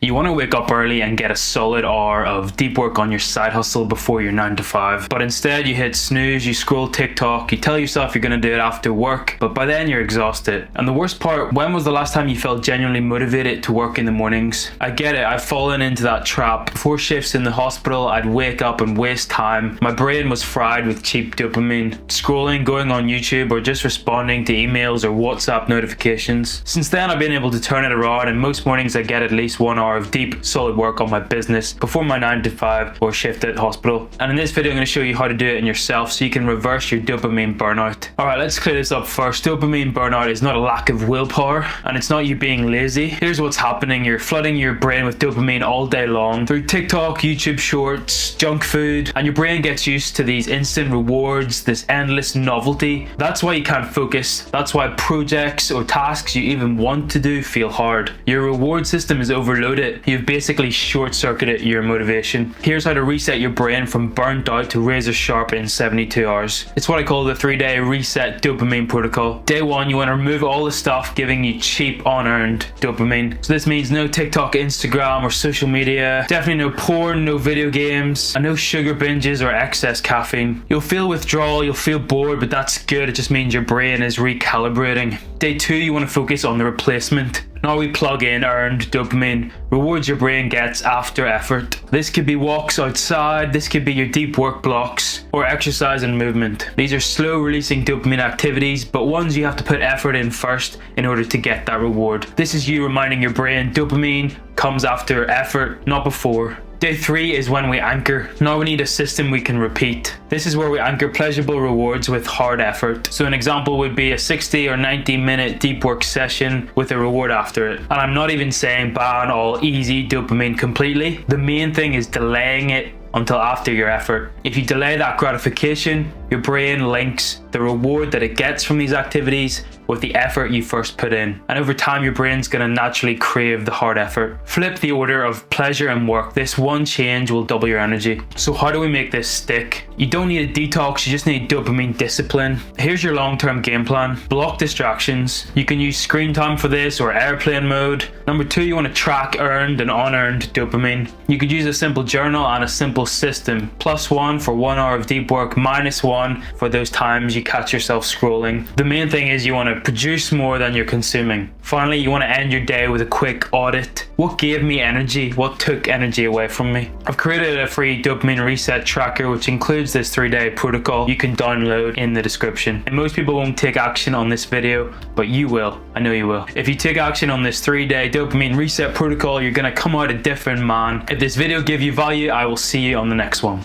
You want to wake up early and get a solid hour of deep work on your side hustle before your 9 to 5. But instead you hit snooze, you scroll TikTok, you tell yourself you're going to do it after work, but by then you're exhausted. And the worst part, when was the last time you felt genuinely motivated to work in the mornings? I get it, I've fallen into that trap. Before shifts in the hospital, I'd wake up and waste time. My brain was fried with cheap dopamine, scrolling, going on YouTube, or just responding to emails or WhatsApp notifications. Since then I've been able to turn it around, and most mornings I get at least 1 hour of deep, solid work on my business before my 9 to 5 or shift at hospital. And in this video I'm going to show you how to do it in yourself so you can reverse your dopamine burnout. Alright, let's clear this up first. Dopamine burnout is not a lack of willpower, and it's not you being lazy. Here's what's happening. You're flooding your brain with dopamine all day long through TikTok, YouTube shorts, junk food, and your brain gets used to these instant rewards, this endless novelty. That's why you can't focus. That's why projects or tasks you even want to do feel hard. Your reward system is overloaded. You've basically short-circuited your motivation. Here's how to reset your brain from burnt out to Razer Sharp in 72 hours. It's what I call the 3-day reset dopamine protocol. Day 1, you want to remove all the stuff giving you cheap, unearned dopamine. So this means no TikTok, Instagram, or social media. Definitely no porn, no video games, and no sugar binges or excess caffeine. You'll feel withdrawal, you'll feel bored, but that's good. It just means your brain is recalibrating. Day 2, you want to focus on the replacement. Now we plug in earned dopamine, rewards your brain gets after effort. This could be walks outside, this could be your deep work blocks, or exercise and movement. These are slow releasing dopamine activities, but ones you have to put effort in first in order to get that reward. This is you reminding your brain dopamine comes after effort, not before. Day 3 is when we anchor. Now we need a system we can repeat. This is where we anchor pleasurable rewards with hard effort. So an example would be a 60 or 90 minute deep work session with a reward after it. And I'm not even saying ban all easy dopamine completely. The main thing is delaying it until after your effort. If you delay that gratification, your brain links the reward that it gets from these activities with the effort you first put in. And over time, your brain's gonna naturally crave the hard effort. Flip the order of pleasure and work. This one change will double your energy. So how do we make this stick? You don't need a detox, you just need dopamine discipline. Here's your long-term game plan. Block distractions. You can use screen time for this or airplane mode. Number 2, you wanna track earned and unearned dopamine. You could use a simple journal and a simple system. +1 for 1 hour of deep work, -1 for those times you catch yourself scrolling. The main thing is you want to produce more than you're consuming. Finally, you want to end your day with a quick audit. What gave me energy? What took energy away from me? I've created a free dopamine reset tracker which includes this 3-day protocol you can download in the description. And most people won't take action on this video, but you will. I know you will. If you take action on this 3-day dopamine reset protocol, you're gonna come out a different man. If this video gave you value, I will see you on the next one.